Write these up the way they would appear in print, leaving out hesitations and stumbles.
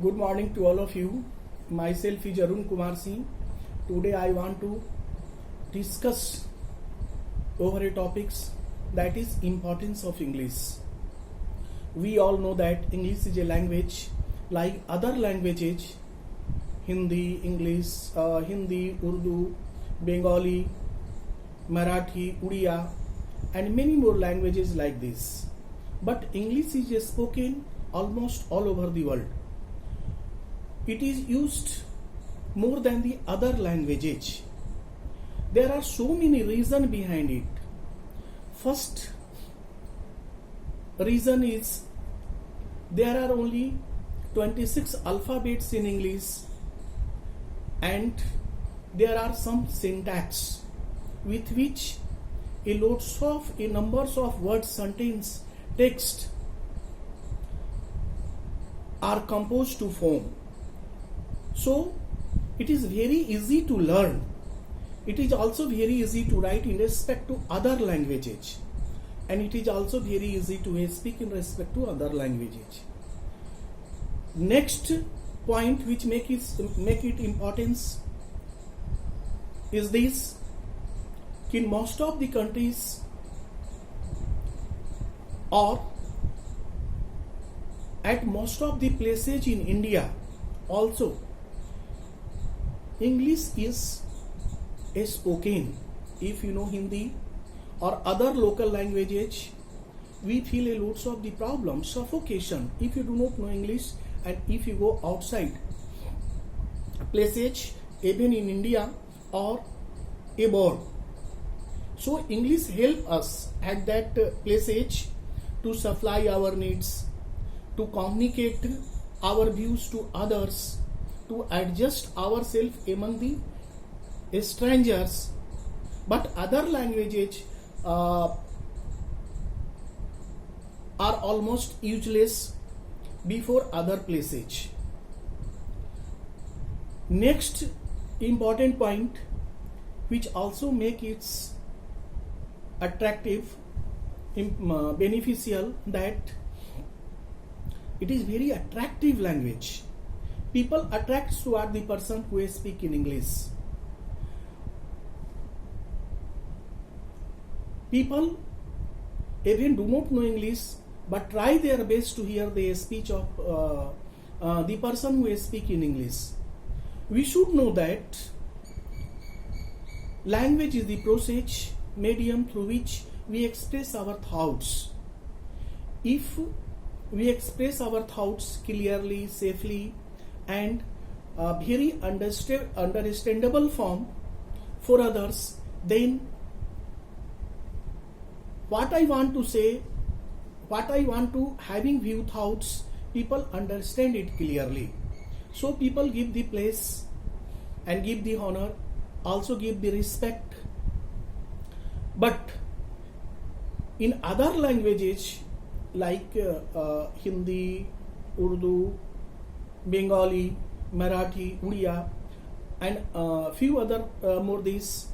Good morning to all of you. Myself is Arun Kumar Singh. Today I want to discuss over a topics that is importance of English. We all know that English is a language like other languages, Hindi, Urdu, Bengali, Marathi, Odia, and many more languages like this. But English is spoken almost all over the world. It is used more than the other languages. There are so many reasons behind it. First reason is there are only 26 alphabets in English and there are some syntax with which a numbers of words, sentence, text are composed to form. So it is very easy to learn. It is also very easy to write in respect to other languages, and it is also very easy to speak in respect to other languages. Next point which make it importance is this: in most of the countries or at most of the places in India also, English is spoken. If you know Hindi or other local languages, we feel a lots of the problem, suffocation if you do not know English, and if you go outside places, even in India or abroad. So English help us at that places to supply our needs, to communicate our views to others, to adjust ourselves among the strangers. But other languages are almost useless before other places. Next important point which also make it attractive, beneficial, that it is very attractive language. People attract toward the person who speak in English. People even do not know English but try their best to hear the speech of the person who speak in English. We should know that language is the process, medium through which we express our thoughts. If we express our thoughts clearly, safely, and very understandable form for others, then what I want to say, what I want to having view thoughts, people understand it clearly. So people give the place and give the honor, also give the respect. But in other languages like Hindi, Urdu, Bengali, Marathi, Odia, and few other more these,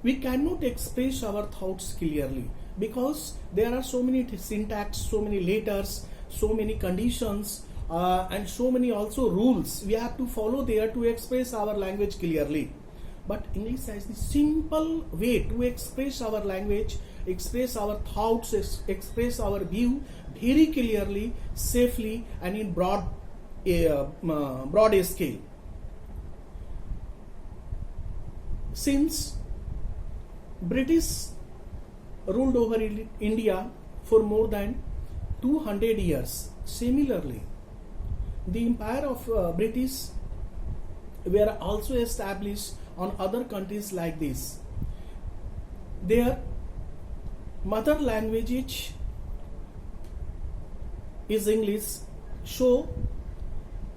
we cannot express our thoughts clearly because there are so many syntax, so many letters, so many conditions, and so many also rules we have to follow there to express our language clearly. But English has the simple way to express our language, express our thoughts, express our view very clearly, safely, and in broad scale. Since British ruled over India for more than 200 years, similarly, the empire of British were also established on other countries like this. Their mother language is English, so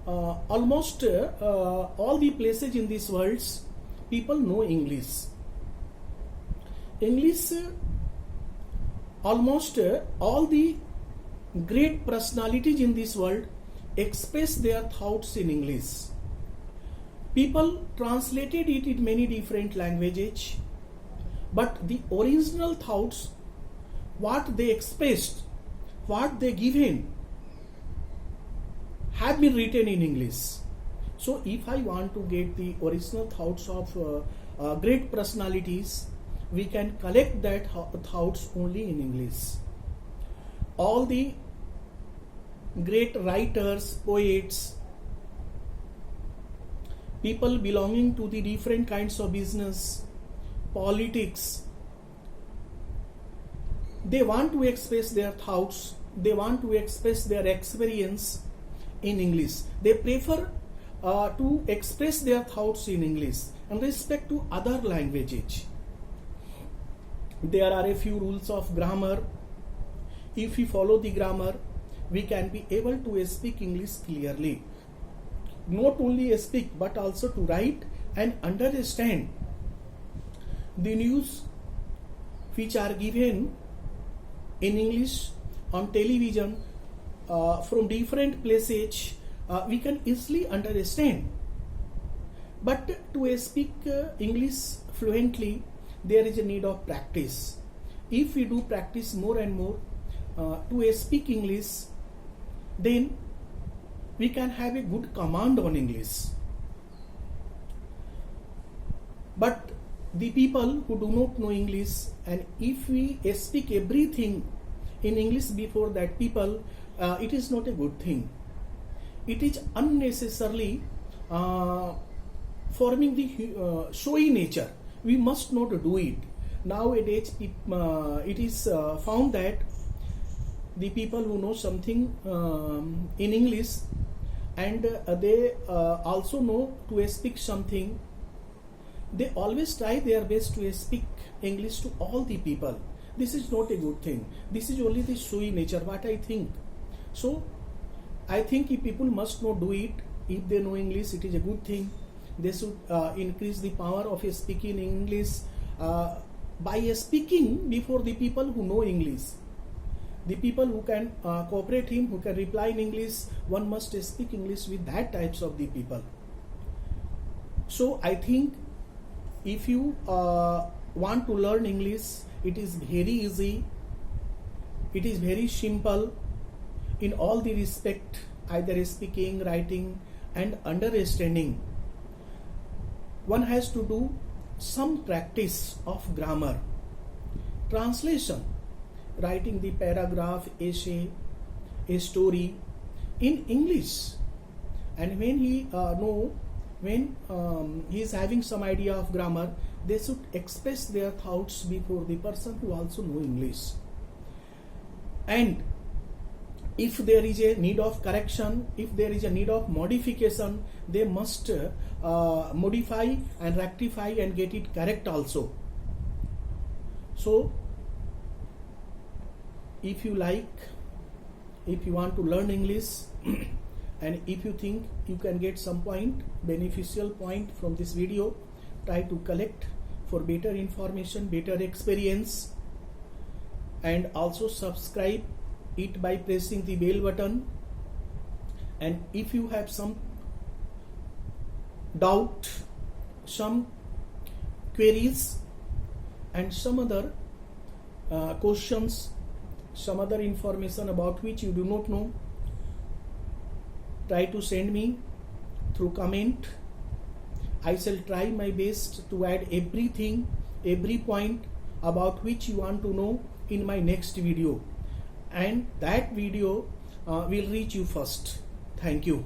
almost all the places in this world people know English. Almost all the great personalities in this world express their thoughts in English. People translated it in many different languages, but the original thoughts, what they expressed, what they given, have been written in English. So if I want to get the original thoughts of great personalities, we can collect that thoughts only in English. All the great writers, poets, people belonging to the different kinds of business, politics, they want to express their thoughts, they want to express their experience in English. They prefer to express their thoughts in English and respect to other languages. There are a few rules of grammar. If we follow the grammar, we can be able to speak English clearly. Not only speak but also to write and understand the news which are given in English on television from different places. We can easily understand. But to speak English fluently, there is a need of practice. If we do practice more and more to speak English, then we can have a good command on English. But the people who do not know English, and if we speak everything in English before that people, it is not a good thing. It is unnecessarily forming the showy nature. We must not do it. Nowadays, it is found that the people who know something in English and they also know to speak something, they always try their best to speak English to all the people. This is not a good thing. This is only the showy nature, what I think. So, I think if people must not do it, if they know English, it is a good thing. They should increase the power of speaking English by speaking before the people who know English. The people who can cooperate him, who can reply in English, one must speak English with that types of the people. So I think if you want to learn English, it is very easy, it is very simple in all the respect, either speaking, writing and understanding. One has to do some practice of grammar, translation, writing the paragraph, essay, a story in English. And when he he is having some idea of grammar, they should express their thoughts before the person who also know English. And if there is a need of correction, if there is a need of modification, they must modify and rectify and get it correct also. So, if you want to learn English and if you think you can get some beneficial point from this video, try to collect for better information, better experience, and also subscribe it by pressing the bell button. And if you have some doubt, some queries and some other questions, some other information about which you do not know, try to send me through comment. I shall try my best to add everything, every point about which you want to know in my next video, and that video will reach you first. Thank you.